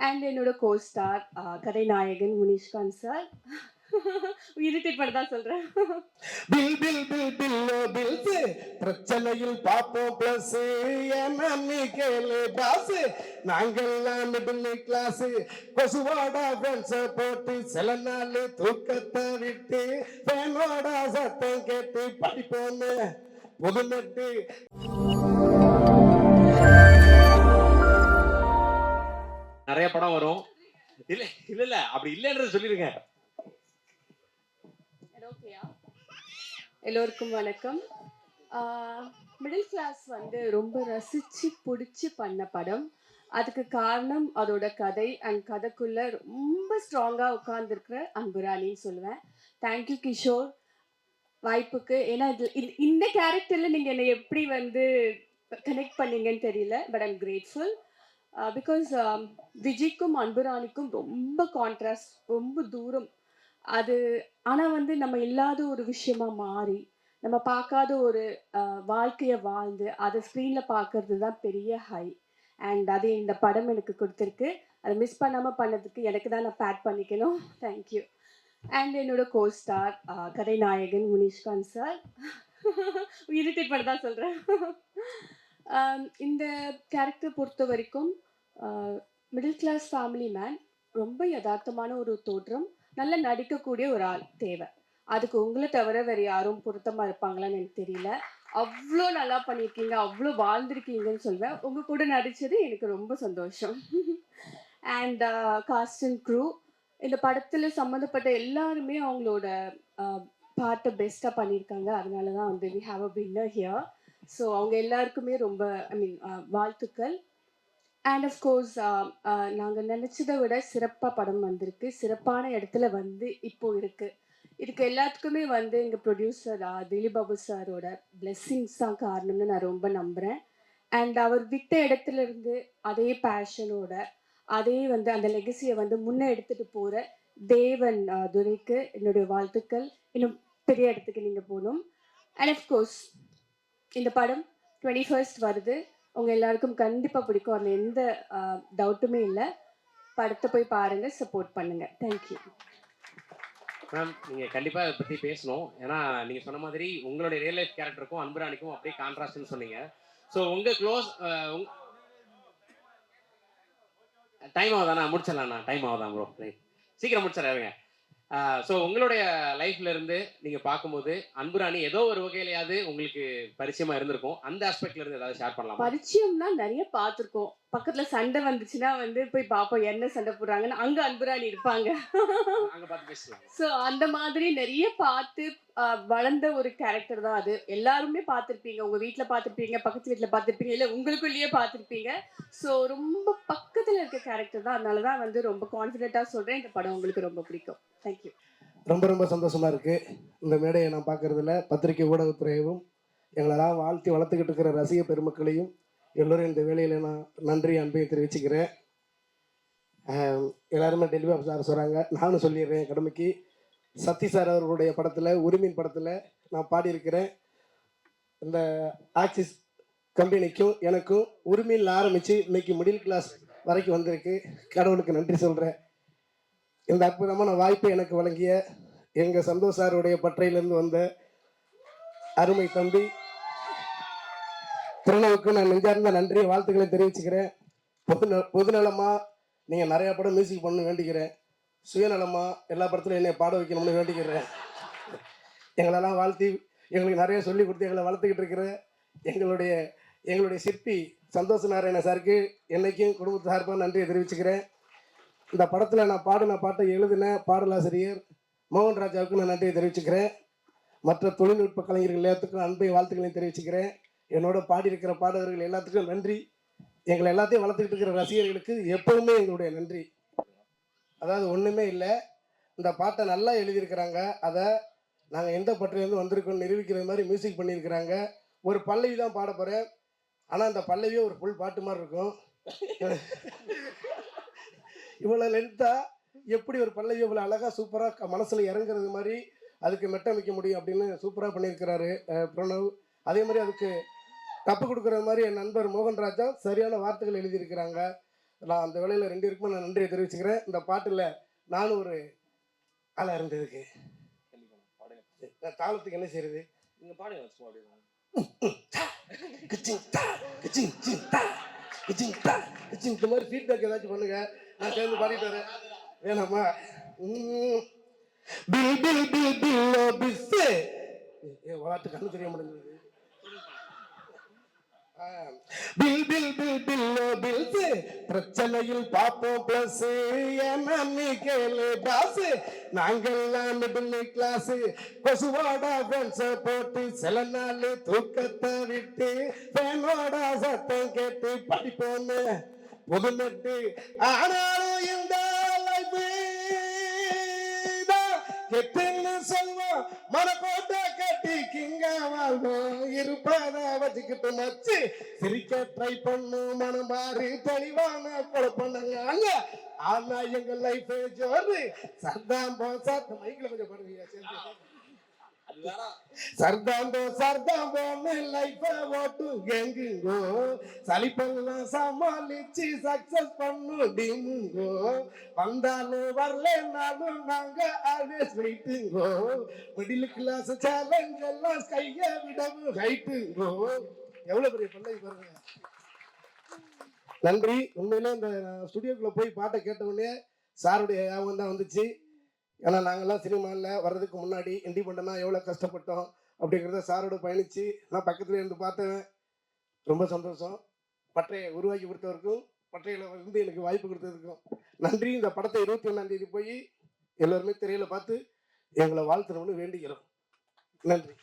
And என்னோட co-star கதைநாயகன் Munishkanth sir. Irritate பண்ண தான் சொல்றேன். பில் பில் பில் பில்லோ பில்ஸ் பிரச்சனையில் பாப்போம் பிளஸ் என்ன கேளு பாஸ் நாங்கெல்லாம் மிடில் கிளாஸ் கொசுவோட ஃப்ரெண்ட்ஸ போட்டு சில நாள் தூக்கத்தை விட்டு ஃபேனோட சத்தம் கேட்டு படிப்போன்னு புதுநட்டு. நிறைய படம் வரும். இல்ல இல்ல இல்ல அப்படி இல்லைன்றது சொல்லிருங்க. எல்லோருக்கும் வணக்கம். மிடில் கிளாஸ் வந்து ரொம்ப ரசிச்சு பிடிச்சி பண்ண படம். அதுக்கு காரணம் அதோட கதை அண்ட் கதைக்குள்ள ரொம்ப ஸ்ட்ராங்காக உட்கார்ந்துருக்கிற அன்புராணின்னு சொல்லுவேன். தேங்க்யூ கிஷோர் வாய்ப்புக்கு. ஏன்னா இந்த கேரக்டரில் நீங்கள் என்னை எப்படி வந்து கனெக்ட் பண்ணீங்கன்னு தெரியல, பட் ஐம் கிரேட்ஃபுல். பிகாஸ் விஜய்க்கும் அன்புராணிக்கும் ரொம்ப கான்ட்ராஸ்ட், ரொம்ப தூரம். அது ஆனால் வந்து நம்ம இல்லாத ஒரு விஷயமா மாறி நம்ம பார்க்காத ஒரு வாழ்க்கையை வாழ்ந்து அதை ஸ்க்ரீனில் பார்க்கறது தான் பெரிய ஹை. அண்ட் அது இந்த படம் எனக்கு கொடுத்துருக்கு. அதை மிஸ் பண்ணாமல் பண்ணதுக்கு எனக்கு தான் நான் பேட் பண்ணிக்கணும். தேங்க்யூ. அண்ட் என்னோட கோ-ஸ்டார் கதைநாயகன் முனிஷ்காந்த் சார். இரிட்டேட் பண்ண தான் சொல்கிறேன். இந்த கேரக்டர் பொறுத்த வரைக்கும் மிடில் கிளாஸ் ஃபேமிலி மேன், ரொம்ப யதார்த்தமான ஒரு தோற்றம், நல்லா நடிக்கக்கூடிய ஒரு ஆள் தேவை. அதுக்கு உங்களை தவிர வேறு யாரும் பொருத்தமாக இருப்பாங்களான்னு எனக்கு தெரியல. அவ்வளோ நல்லா பண்ணியிருக்கீங்க, அவ்வளோ வாழ்ந்திருக்கீங்கன்னு சொல்வேன். உங்கள் கூட நடித்தது எனக்கு ரொம்ப சந்தோஷம். அண்ட் காஸ்ட் அண்ட் க்ரூ, இந்த படத்தில் சம்மந்தப்பட்ட எல்லாருமே அவங்களோட பார்ட்டை பெஸ்ட்டாக பண்ணியிருக்காங்க. அதனால தான் வந்து we have a winner here. So அவங்க எல்லாருக்குமே ரொம்ப வாழ்த்துக்கள். அண்ட் அஃப்கோர்ஸ் நாங்கள் நினச்சதை விட சிறப்பாக படம் வந்திருக்கு. சிறப்பான இடத்துல வந்து இப்போது இருக்குது. இதுக்கு எல்லாத்துக்குமே வந்து எங்கள் ப்ரொடியூசர் திலீப் பாபு சாரோட பிளெஸ்ஸிங்ஸ் தான் காரணம்னு நான் ரொம்ப நம்புகிறேன். அண்ட் அவர் விட்ட இடத்துல இருந்து அதே பேஷனோட அதே வந்து அந்த லெகசியை வந்து முன்னே எடுத்துகிட்டு போகிற தேவன் துரைக்கு என்னுடைய வாழ்த்துக்கள். இன்னும் பெரிய இடத்துக்கு நீங்கள் போகணும். அண்ட் அஃப்கோர்ஸ் இந்த படம் 21st வருது. உங்கள் எல்லாருக்கும் கண்டிப்பாக பிடிக்கும், அதில் எந்த டவுட்டுமே இல்லை. படத்தை போய் பாருங்கள், சப்போர்ட் பண்ணுங்கள். Thank you ma'am. நீங்கள் கண்டிப்பாக இதை பற்றி பேசணும். ஏன்னா நீங்கள் சொன்ன மாதிரி உங்களுடைய ரியல் லைஃப் கேரக்டருக்கும் அன்புராணிக்கும் அப்படியே கான்ட்ராஸ்ட்னு சொன்னீங்க. ஸோ உங்கள் க்ளோஸ் டைம் ஆகுதாண்ணா? முடிச்சிடலாண்ணா, டைம் ஆகுதான் ப்ரோ, சீக்கிரம் முடிச்சிடறாருங்க. ஸோ உங்களுடைய லைஃப்ல இருந்து நீங்க பார்க்கும்போது அன்புராணி ஏதோ ஒரு வகையிலையாவது உங்களுக்கு பரிச்சயமா இருந்திருக்கும். அந்த ஆஸ்பெக்ட்ல இருந்து ஏதாவது ஷேர் பண்ணலாம்? பரிச்சயம்னா நிறைய பார்த்துருக்கோம். பக்கத்துல சண்டை வந்துச்சுன்னா வந்து போய் பார்ப்போம், என்ன சண்டை போடுறாங்கன்னு. அங்க அன்புராணி இருப்பாங்க. அங்க பார்த்து பேசலாம். ஸோ அந்த மாதிரி நிறைய பார்த்து வளர்ந்த ஒரு கேரக்டர் தான் அது. எல்லாருமே பார்த்துருப்பீங்க, உங்க வீட்டில் பார்த்துருப்பீங்க, பக்கத்து வீட்டில் பார்த்துருப்பீங்க, இல்லை உங்களுக்குள்ளேயே பார்த்துருப்பீங்க. ஸோ ரொம்ப பக்கத்தில் இருக்க கேரக்டர் தான். அதனால தான் வந்து ரொம்ப கான்ஃபிடென்ட்டாக சொல்கிறேன், இந்த படம் உங்களுக்கு ரொம்ப பிடிக்கும். தேங்க்யூ. ரொம்ப ரொம்ப சந்தோஷமா இருக்கு இந்த மேடையை நான் பார்க்கறதுல. பத்திரிகை ஊடகத்துறையும் எங்களெல்லாம் வாழ்த்தி வளர்த்துக்கிட்டு இருக்கிற ரசிக பெருமக்களையும் எல்லோரும் இந்த வேலையில் நான் நன்றி அன்பையும் தெரிவிச்சுக்கிறேன். எல்லாருமே டெலிவரி சார் சொல்கிறாங்க, நானும் சொல்லிடுறேன் கடமைக்கு. சத்தி சார் அவர்களுடைய படத்தில், உரிமையின் படத்தில் நான் பாடியிருக்கிறேன். இந்த ஆக்சிஸ் கம்பெனிக்கும் எனக்கும் உரிமையில் ஆரம்பித்து இன்னைக்கு மிடில் கிளாஸ் வரைக்கும் வந்திருக்கு. கடவுளுக்கு நன்றி சொல்கிறேன். இந்த அற்புதமான வாய்ப்பை எனக்கு வழங்கிய எங்கள் சந்தோஷ் சாருடைய பற்றையிலிருந்து வந்த அருமை தம்பி பிரணவுக்கு நான் நெஞ்சார்ந்த நன்றி வாழ்த்துக்களை தெரிவிச்சுக்கிறேன். பொதுநலமாக நீங்கள் நிறையா படம் மியூசிக் பண்ணணும்னு வேண்டிக்கிறேன். சுயநலமாக எல்லா படத்துலையும் என்னை பாட வைக்கணும்னு வேண்டிக்கிறேன். எங்களெல்லாம் வாழ்த்தி எங்களுக்கு நிறைய சொல்லி கொடுத்து எங்களை வளர்த்துக்கிட்டு இருக்கிற எங்களுடைய சிற்பி சந்தோஷ் நாராயண சாருக்கு என்னைக்கும் குடும்பத்து சார்பாக நன்றியை தெரிவிச்சுக்கிறேன். இந்த படத்தில் நான் பாடின பாட்டை எழுதின பாடலாசிரியர் மோகன் ராஜாவுக்கு நான் நன்றியை தெரிவிச்சுக்கிறேன். மற்ற தொழில்நுட்ப கலைஞர்கள் எல்லாத்துக்கும் அன்பை வாழ்த்துக்களையும் தெரிவிச்சுக்கிறேன். என்னோட பாடியிருக்கிற பாடகர்கள் எல்லாத்துக்கும் நன்றி. எங்களை எல்லாத்தையும் வளர்த்துக்கிட்டு இருக்கிற ரசிகர்களுக்கு எப்பவுமே எங்களுடைய நன்றி. அதாவது ஒன்றுமே இல்லை, இந்த பாட்டை நல்லா எழுதியிருக்கிறாங்க. அதை நாங்கள் எந்த பட்டிலேருந்து வந்திருக்கோம் நிரூபிக்கிற மாதிரி மியூசிக் பண்ணியிருக்கிறாங்க. ஒரு பல்லவி தான் பாட போகிறேன், ஆனால் அந்த பல்லவியே ஒரு ஃபுல் பாட்டு மாதிரி இருக்கும். இவ்வளோ லென்த்தாக எப்படி ஒரு பல்லவி இவ்வளோ அழகாக சூப்பராக மனசில் இறங்குறது மாதிரி அதுக்கு மெட்டமைக்க முடியும் அப்படின்னு சூப்பராக பண்ணியிருக்கிறாரு பிரணவ். அதே மாதிரி அதுக்கு கப்பு கொடுக்குற மாதிரி என் நண்பர் மோகன் ராஜா சரியான வார்த்தைகள் எழுதியிருக்கிறாங்க. நான் அந்த வேலையில் 2 பேருக்குமே நான் நன்றியை தெரிவிச்சுக்கிறேன். இந்த பாட்டில் நானும் ஒரு ஆளாக இருந்ததுக்கு. தாளத்துக்கு என்ன செய்யறது? நீங்க பாடுங்க சும்மா அப்படியே. இந்த மாதிரி ஃபீட்பேக் ஏதாச்சும் பண்ணுங்க, நான் சேர்ந்து பாடிட்டு வரேன். வேணாமா? பில் பில் பில் பில்லோ பிஸ்ஸு வாட்டு கண்ணு தெரிய முடிஞ்சது. Bill bill bill pillow bills பிரச்சனையில் பார்ப்போம் பிளஸ் என்ன கேளு பாஸ். நாங்கெல்லாம் மிடில் கிளாஸ் கொசுவோட ஃப்ரெண்ட்ஸை போட்டு சில நாள் தூக்கத்தை விட்டு ஃபேனோட சத்தம் கேட்டு படிப்போன்னு புதுநட்டு. ஆனாலும் இந்த லைஃப் கெட்டுன்னு சொல்வோம், மனக்கோட்டை கட்டி கிங்க வாழ்வோம். இருப்பத வச்சுக்கிட்டு மச்சு சிரிக்க ட்ரை பண்ணும், மனம் மாறி தெளிவான கொலை பண்ணுங்க. ஆனா எங்க லைஃப் ஜோறு சர்தாம்போ சர்தம் மைக்கில் கொஞ்சம் பண்ணுவீங்க சேர்ந்து. சர்தாம்போ லைஃப ஓட்டு எங்குங்கோ, சலிப்பெல்லாம் சமாளிச்சு சக்சஸ் பண்ணு டீமுங்கோ. வந்தாலும் வரலனாலும் நாங்க ஆல்வேஸ் வெயிட்டுங்கோ. மிடில் கிளாஸ் சேலஞ்ச் எல்லாம் கைய விடவும் ஹைட்டுங்கோ. எவ்வளவு பெரிய பிள்ளை பாருங்க. நன்றி. உண்மையிலே இந்த ஸ்டுடியோக்குள்ள போய் பாட்டை கேட்ட உடனே சாருடைய ஞாபகம் தான் வந்துச்சு. ஏன்னா நாங்கள்லாம் சினிமாவில் வர்றதுக்கு முன்னாடி இண்டிபெண்டனாக எவ்வளோ கஷ்டப்பட்டோம் அப்படிங்கிறத சாரோட பயணித்து நான் பக்கத்தில் இருந்து பார்த்தேன். ரொம்ப சந்தோஷம். பற்றையை உருவாக்கி கொடுத்தவருக்கும் பற்றையில் வந்து எனக்கு வாய்ப்பு கொடுத்ததுக்கும் நன்றி. இந்த படத்தை 21ஆம் தேதி போய் எல்லோருமே திரையில் பார்த்து எங்களை வாழ்த்தணும்னு வேண்டிக்கிறோம். நன்றி.